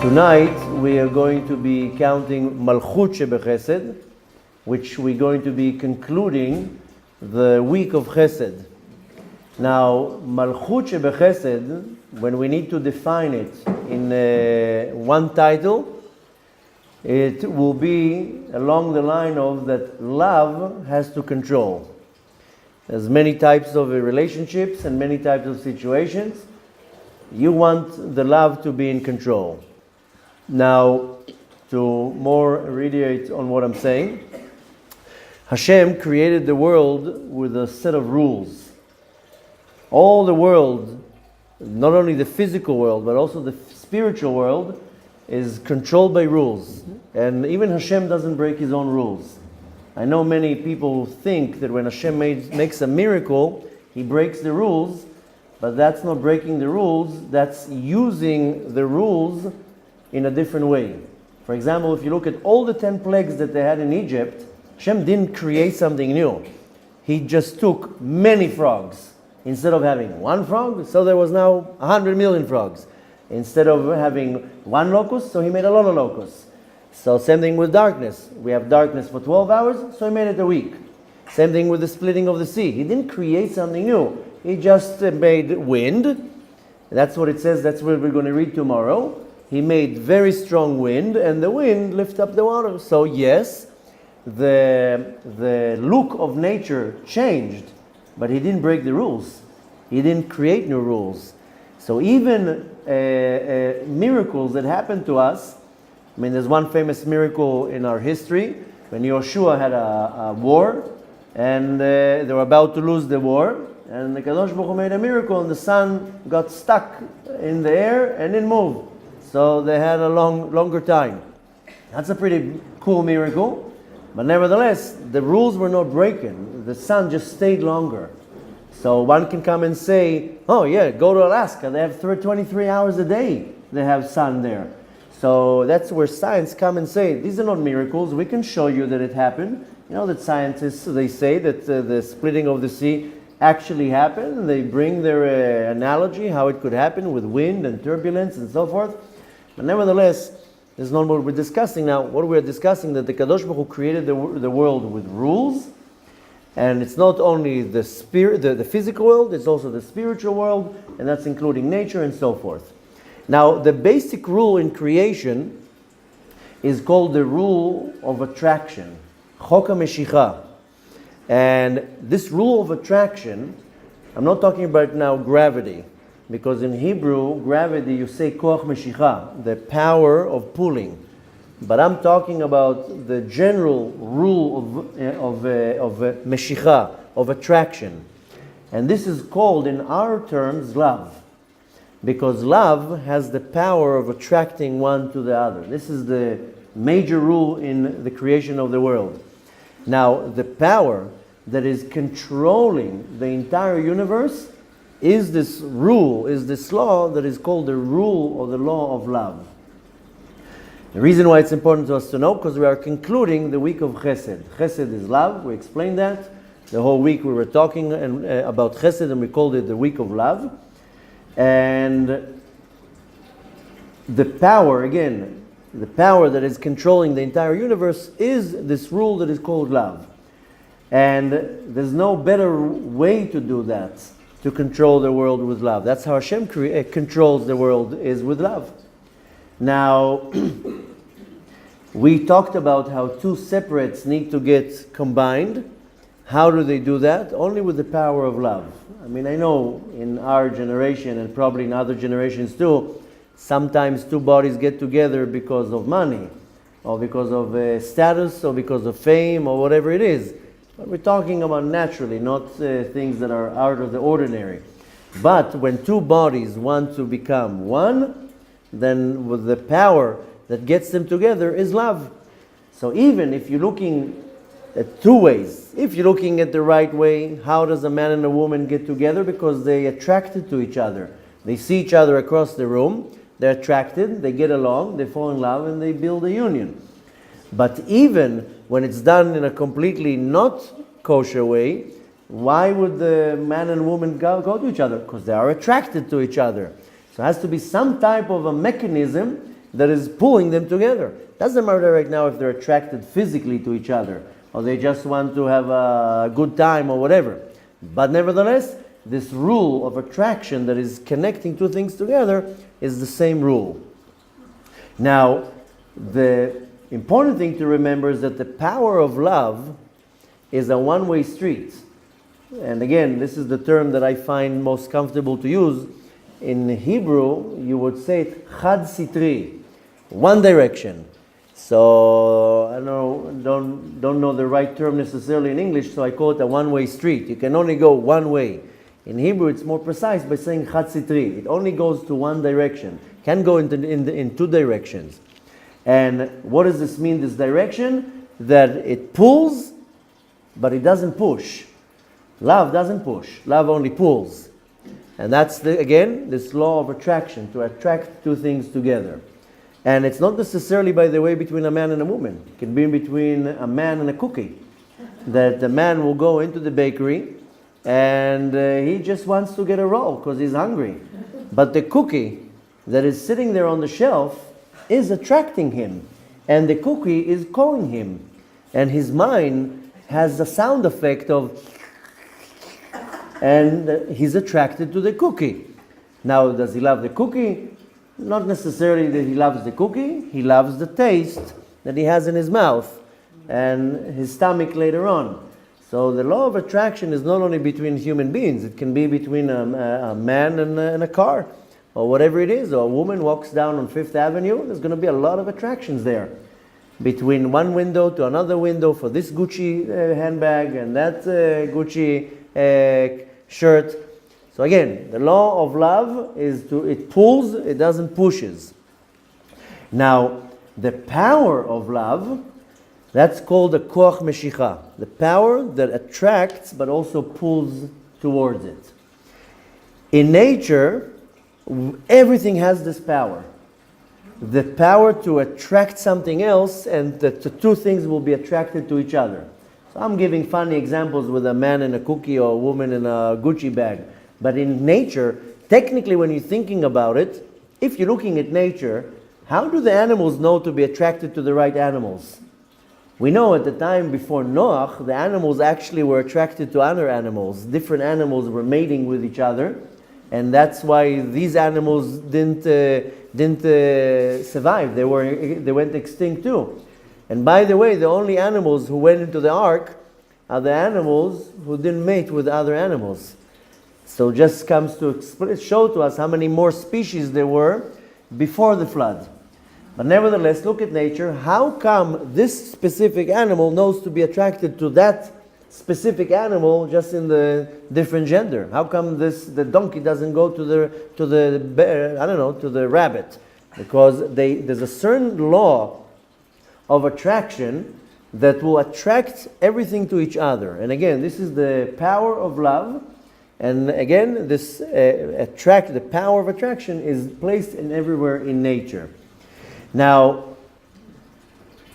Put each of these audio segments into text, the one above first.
Tonight we are going to be counting Malchut Shebechesed, which we're going to be concluding the week of Chesed. Now, Malchut Shebechesed, when we need to define it in one title, it will be along the line of that love has to control. There's many types of relationships and many types of situations. You want the love to be in control. Now, to more reiterate on what I'm saying, Hashem created the world with a set of rules. All the world, not only the physical world, but also the spiritual world, is controlled by rules. And even Hashem doesn't break his own rules. I know many people think that when Hashem makes a miracle, he breaks the rules, but that's not breaking the rules, that's using the rules in a different way. For example, if you look at all the 10 plagues that they had in Egypt, Hashem didn't create something new. He just took many frogs. Instead of having one frog, so there was now 100 million frogs. Instead of having one locust, so he made a lot of locusts. So same thing with darkness. We have darkness for 12 hours, so he made it a week. Same thing with the splitting of the sea. He didn't create something new. He just made wind. That's what it says, that's what we're going to read tomorrow. He made very strong wind, and the wind lifted up the water. So yes, the look of nature changed, but he didn't break the rules. He didn't create new rules. So even miracles that happened to us, I mean, there's one famous miracle in our history when Yoshua had a war, and they were about to lose the war, and the Kadosh Baruch Hu made a miracle, and the sun got stuck in the air and didn't move. So they had a longer time. That's a pretty cool miracle. But nevertheless, the rules were not broken. The sun just stayed longer. So one can come and say, oh yeah, go to Alaska. They have 23 hours a day. They have sun there. So that's where science come and say, these are not miracles. We can show you that it happened. You know that scientists, they say that the splitting of the sea actually happened. And they bring their analogy, how it could happen with wind and turbulence and so forth. But nevertheless, this is not what we're discussing now. What we're discussing that the Kadosh Baruch Hu created the world with rules, and it's not only the spirit, the physical world, it's also the spiritual world, and that's including nature and so forth. Now, the basic rule in creation is called the rule of attraction, Chok HaMeshicha. And this rule of attraction, I'm not talking about now gravity, because in Hebrew, gravity, you say koach meshicha, the power of pulling. But I'm talking about the general rule of meshicha, of attraction. And this is called, in our terms, love. Because love has the power of attracting one to the other. This is the major rule in the creation of the world. Now, the power that is controlling the entire universe is this rule, is this law that is called the rule or the law of love. The reason why it's important to us to know, because we are concluding the week of Chesed. Chesed is love, we explained that. The whole week we were talking about Chesed and we called it the week of love. And the power, again, the power that is controlling the entire universe is this rule that is called love. And there's no better way to do that, to control the world with love. That's how Hashem controls the world, is with love. Now, we talked about how two separates need to get combined. How do they do that? Only with the power of love. I mean, I know in our generation and probably in other generations too, sometimes two bodies get together because of money, or because of status, or because of fame, or whatever it is. But we're talking about naturally, not things that are out of the ordinary. But when two bodies want to become one, then with the power that gets them together is love. So even if you're looking at two ways, if you're looking at the right way, how does a man and a woman get together? Because they're attracted to each other. They see each other across the room, they're attracted, they get along, they fall in love, and they build a union. But even when it's done in a completely not kosher way, why would the man and woman go to each other? Because they are attracted to each other. So it has to be some type of a mechanism that is pulling them together. Doesn't matter right now if they're attracted physically to each other, or they just want to have a good time or whatever. But nevertheless, this rule of attraction that is connecting two things together is the same rule. Now, the important thing to remember is that the power of love is a one-way street. And again, this is the term that I find most comfortable to use. In Hebrew, you would say it chad sitri, one direction. So I don't know the right term necessarily in English, so I call it a one-way street. You can only go one way. In Hebrew, it's more precise by saying chad sitri. It only goes to one direction. Can go in two directions. And what does this mean, this direction? That it pulls, but it doesn't push. Love doesn't push. Love only pulls. And that's, again, this law of attraction, to attract two things together. And it's not necessarily, by the way, between a man and a woman. It can be between a man and a cookie. That the man will go into the bakery and he just wants to get a roll because he's hungry. But the cookie that is sitting there on the shelf is attracting him. And the cookie is calling him. And his mind has a sound effect of, and he's attracted to the cookie. Now, does he love the cookie? Not necessarily that he loves the cookie. He loves the taste that he has in his mouth and his stomach later on. So the law of attraction is not only between human beings. It can be between a man and a car, or whatever it is. Or a woman walks down on Fifth Avenue. There's going to be a lot of attractions there. Between one window to another window for this Gucci handbag and that Gucci shirt. So again, the law of love is it pulls, it doesn't pushes. Now, the power of love, that's called the koach meshicha, the power that attracts but also pulls towards it. In nature, everything has this power. The power to attract something else, and the two things will be attracted to each other. So I'm giving funny examples with a man and a cookie or a woman in a Gucci bag. But in nature, technically when you're thinking about it, if you're looking at nature, how do the animals know to be attracted to the right animals? We know at the time before Noach, the animals actually were attracted to other animals. Different animals were mating with each other. And that's why these animals didn't survive. They went extinct too. And by the way, the only animals who went into the ark are the animals who didn't mate with other animals. So just comes to show to us how many more species there were before the flood. But nevertheless, look at nature. How come this specific animal knows to be attracted to that specific animal just in the different gender? How come the donkey doesn't go to the bear, to the rabbit? Because there's a certain law of attraction that will attract everything to each other. And again, this is the power of love. And again, this the power of attraction is placed in everywhere in nature. Now,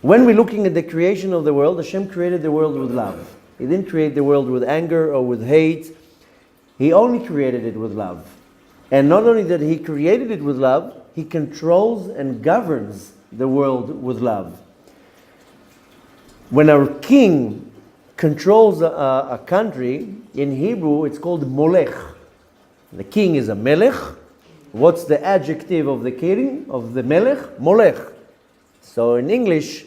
when we're looking at the creation of the world, Hashem created the world with love. He didn't create the world with anger or with hate. He only created it with love. And not only that He created it with love, He controls and governs the world with love. When a king controls a country, in Hebrew it's called molech. The king is a melech. What's the adjective of the king, of the melech? Molech. So in English,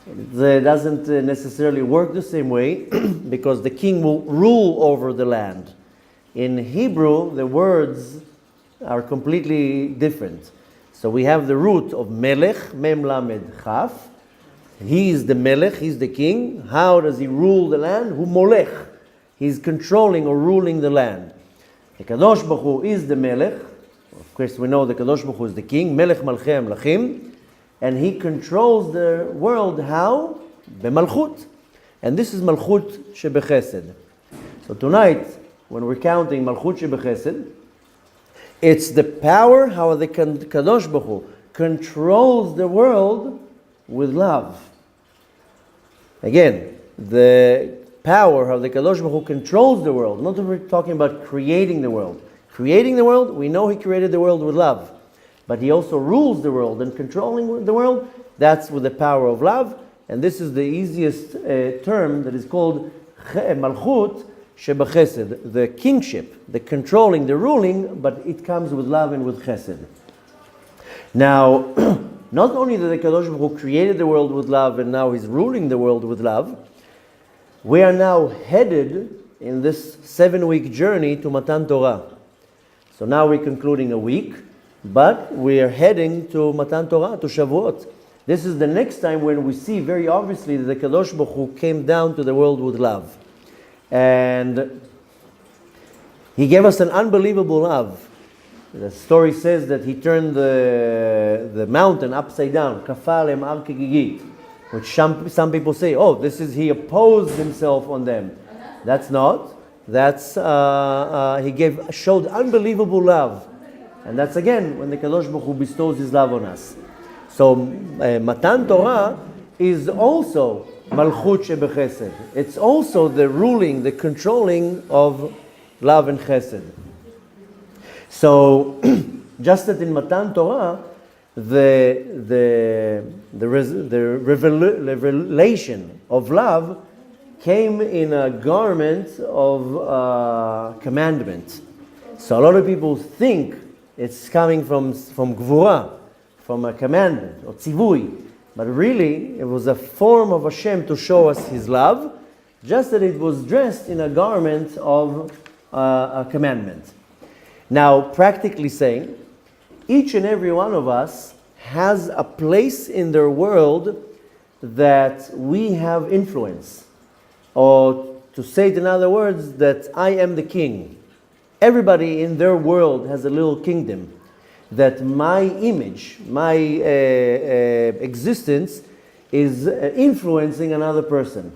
it doesn't necessarily work the same way because the king will rule over the land. In Hebrew, the words are completely different. So we have the root of melech, mem lamed chaf. He is the melech, he's the king. How does he rule the land? Hu molech. He's controlling or ruling the land. The Kadosh Baruch Hu is the melech. Of course, we know the Kadosh Baruch Hu is the king. Melech malchei amlachim. And he controls the world how? B'malchut. And this is malchut shebechesed. So tonight, when we're counting malchut shebechesed, it's the power how the Kadosh Baruch Hu controls the world with love. Again, the power how the Kadosh Baruch Hu controls the world. Not that we're talking about creating the world. Creating the world, we know He created the world with love. but he also rules the world and controlling the world. That's with the power of love. And this is the easiest term that is called malchut shebachesed, the kingship, the controlling, the ruling, but it comes with love and with chesed. Now, not only that the Kadosh Baruch Hu created the world with love and now he's ruling the world with love, we are now headed in this 7-week journey to Matan Torah. So now we're concluding a week, but we are heading to Matan Torah, to Shavuot. This is the next time when we see very obviously that the Kadosh Baruch Hu came down to the world with love. And he gave us an unbelievable love. The story says that he turned the mountain upside down, kafalem al kegigit, which some people say, oh, this is he opposed himself on them. That's not. That's he showed unbelievable love, and that's again when the Kadosh Baruch Hu bestows his love on us. So Matan Torah is also malchut shebechesed. It's also the ruling, the controlling of love and chesed. So, just that in Matan Torah, the revelation of love came in a garment of commandment. So a lot of people think it's coming from gvura, from a commandment, or tzivui. But really, it was a form of Hashem to show us His love, just that it was dressed in a garment of a commandment. Now, practically saying, each and every one of us has a place in their world that we have influence. Or to say it in other words, that I am the king. Everybody in their world has a little kingdom. That my image, my existence is influencing another person.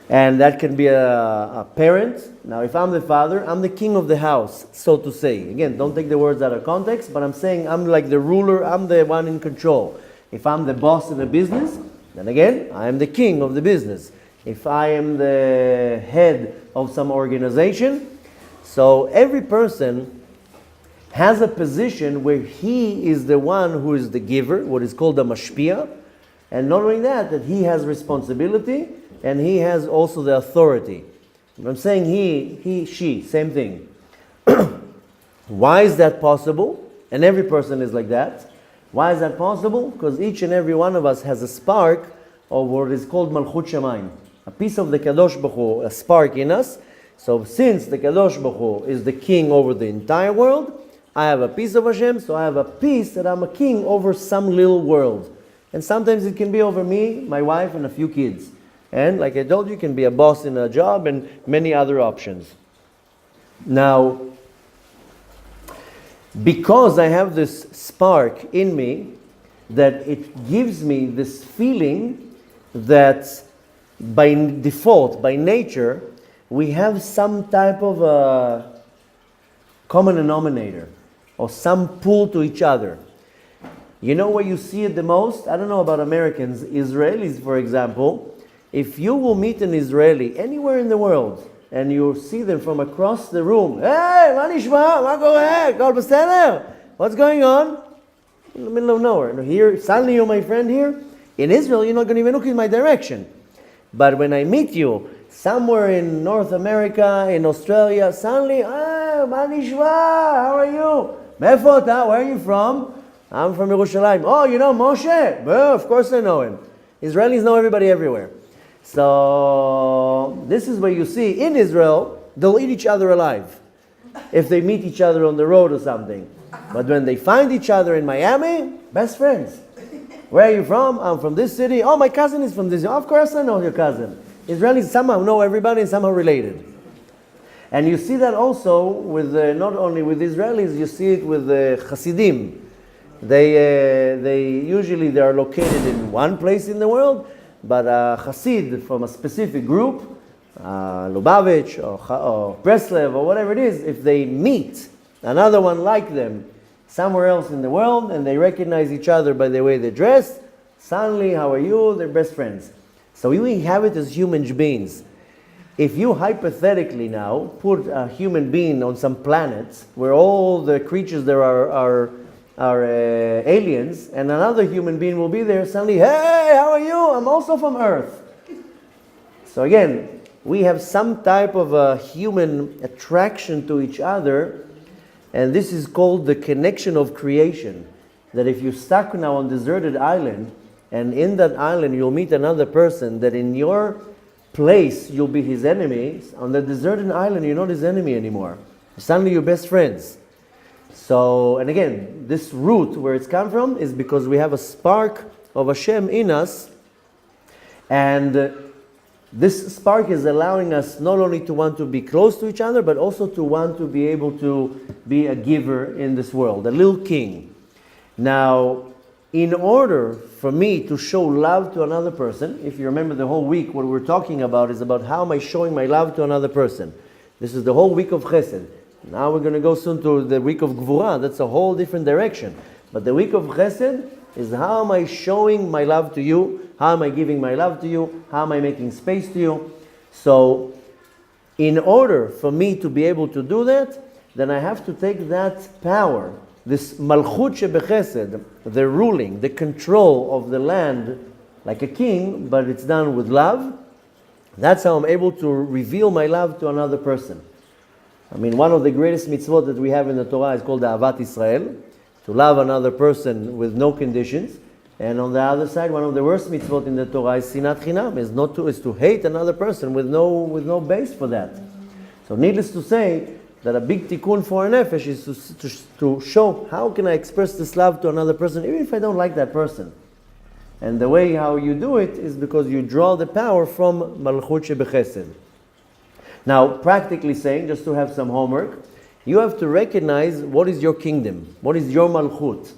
And that can be a parent. Now, if I'm the father, I'm the king of the house, so to say. Again, don't take the words out of context, but I'm saying I'm like the ruler, I'm the one in control. If I'm the boss in a business, then again, I am the king of the business. If I am the head of some organization, so every person has a position where he is the one who is the giver, what is called a mashpia, and not only that he has responsibility, and he has also the authority. I'm saying he, she, same thing. Why is that possible? And every person is like that. Why is that possible? Because each and every one of us has a spark of what is called Malchut Shamayim. A piece of the Kadosh Baruch Hu, a spark in us. So since the Kadosh Baruch Hu is the king over the entire world, I have a piece of Hashem, so I have a piece that I'm a king over some little world. And sometimes it can be over me, my wife, and a few kids. And like I told you, can be a boss in a job and many other options. Now, because I have this spark in me, that it gives me this feeling that by default, by nature, we have some type of a common denominator or some pull to each other. You know where you see it the most? I don't know about Americans. Israelis, for example, if you will meet an Israeli anywhere in the world and you see them from across the room, hey, מה נשמע? מה קורה? הכל בסדר? What's going on? In the middle of nowhere. Here, suddenly you're my friend here. In Israel, you're not going to even look in my direction. But when I meet you somewhere in North America, in Australia, suddenly, hey, מה נשמע? How are you? מאיפה אתה? Where are you from? I'm from Yerushalayim. Oh, you know Moshe? Well, of course I know him. Israelis know everybody everywhere. So this is where you see in Israel, they'll eat each other alive if they meet each other on the road or something. But when they find each other in Miami, best friends. Where are you from? I'm from this city. Oh, my cousin is from this. Of course I know your cousin. Israelis somehow know everybody and somehow related. And you see that also with not only with Israelis, you see it with Hasidim. They usually they are located in one place in the world, but a Hasid from a specific group, Lubavitch or Breslev or whatever it is, if they meet another one like them somewhere else in the world and they recognize each other by the way they dress, suddenly, how are you? They're best friends. So we have it as human beings. If you hypothetically now put a human being on some planets where all the creatures there are are aliens, and another human being will be there, suddenly, hey, how are you? I'm also from Earth. So again, we have some type of a human attraction to each other, and this is called the connection of creation. That if you're stuck now on a deserted island, and in that island you'll meet another person, that in your place you'll be his enemy, on the deserted island you're not his enemy anymore. Suddenly you're best friends. So, and again, this root, where it's come from, is because we have a spark of Hashem in us, and this spark is allowing us not only to want to be close to each other, but also to want to be able to be a giver in this world, a little king. Now, in order for me to show love to another person, if you remember the whole week, what we're talking about is about how am I showing my love to another person. This is the whole week of Chesed. Now we're going to go soon to the week of Gvura. That's a whole different direction. But the week of Chesed is how am I showing my love to you? How am I giving my love to you? How am I making space to you? So, in order for me to be able to do that, then I have to take that power, this malchut shebechesed, the ruling, the control of the land, like a king, but it's done with love. That's how I'm able to reveal my love to another person. I mean, one of the greatest mitzvot that we have in the Torah is called Ahavat Israel, to love another person with no conditions. And on the other side, one of the worst mitzvot in the Torah is Sinat Chinam, is to hate another person with no base for that. So needless to say, that a big tikkun for a nefesh is to show how can I express this love to another person, even if I don't like that person. And the way how you do it is because you draw the power from Malchut Shebechesed. Now, practically saying, just to have some homework, you have to recognize what is your kingdom, what is your Malchut.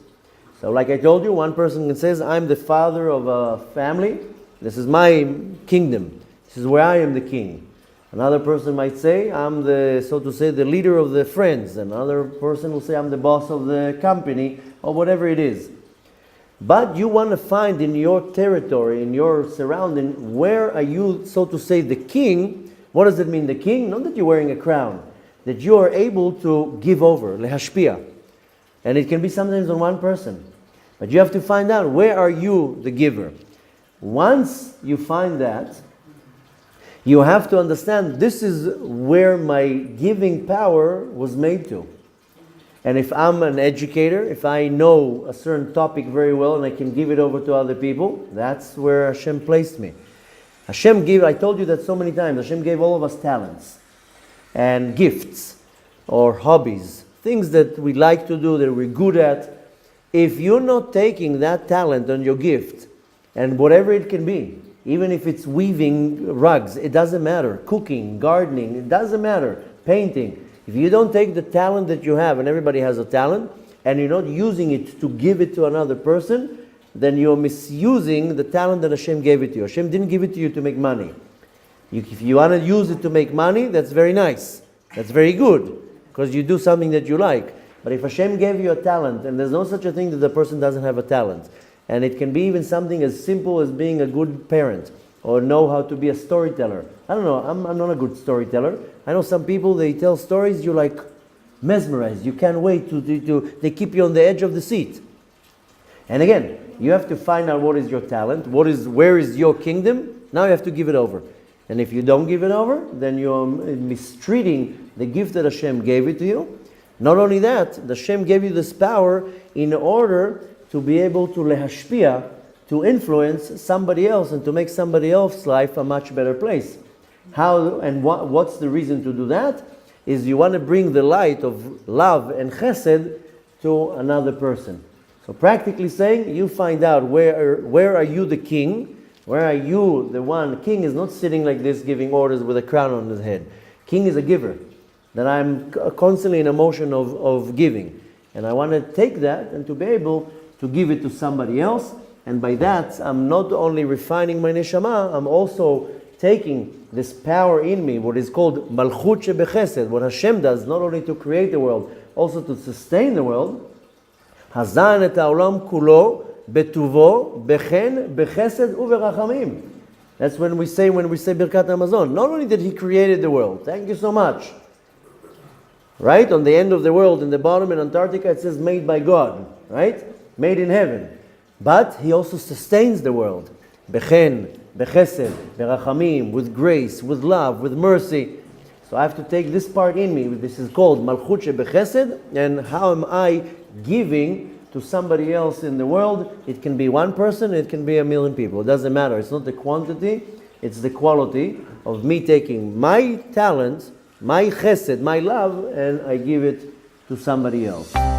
So like I told you, one person says, I'm the father of a family, this is my kingdom, this is where I am the king. Another person might say, I'm the, so to say, the leader of the friends. Another person will say, I'm the boss of the company, or whatever it is. But you want to find in your territory, in your surrounding, where are you, so to say, the king? What does it mean, the king? Not that you're wearing a crown, that you are able to give over, lehashpia. And it can be sometimes on one person. But you have to find out, where are you the giver? Once you find that, you have to understand, this is where my giving power was made to. And if I'm an educator, if I know a certain topic very well and I can give it over to other people, that's where Hashem placed me. Hashem gave, I told you that so many times, Hashem gave all of us talents and gifts or hobbies, things that we like to do, that we're good at. If you're not taking that talent and your gift, and whatever it can be, even if it's weaving rugs, it doesn't matter. Cooking, gardening, it doesn't matter. Painting. If you don't take the talent that you have, and everybody has a talent, and you're not using it to give it to another person, then you're misusing the talent that Hashem gave it to you. Hashem didn't give it to you to make money. If you want to use it to make money, that's very nice. That's very good, because you do something that you like. But if Hashem gave you a talent, and there's no such a thing that the person doesn't have a talent, and it can be even something as simple as being a good parent or know how to be a storyteller. I don't know, I'm not a good storyteller. I know some people, they tell stories, you're like mesmerized. You can't wait they keep you on the edge of the seat. And again, you have to find out what is your talent, where is your kingdom. Now you have to give it over. And if you don't give it over, then you're mistreating the gift that Hashem gave it to you. Not only that, Hashem gave you this power in order to be able to lehashpia, to influence somebody else and to make somebody else's life a much better place. How and what's the reason to do that? Is you want to bring the light of love and chesed to another person. So practically saying, you find out where are you the king? Where are you the one? King is not sitting like this giving orders with a crown on his head. King is a giver. That I'm constantly in a motion of giving. And I want to take that and to be able to give it to somebody else. And by that, I'm not only refining my neshama, I'm also taking this power in me, what is called malchut shebechesed, what Hashem does, not only to create the world, also to sustain the world. Hazan et ha'olam kulo betuvo bechen bechesed uverachamim. That's when we say Birkat Hamazon. Not only did He created the world, thank you so much. Right? On the end of the world, in the bottom in Antarctica, it says made by God. right? Made in heaven. But he also sustains the world. Bechen, bechesed, berachamim, with grace, with love, with mercy. So I have to take this part in me. This is called malchut shebechesed. And how am I giving to somebody else in the world? It can be one person, it can be a million people. It doesn't matter. It's not the quantity, it's the quality of me taking my talent, my chesed, my love, and I give it to somebody else.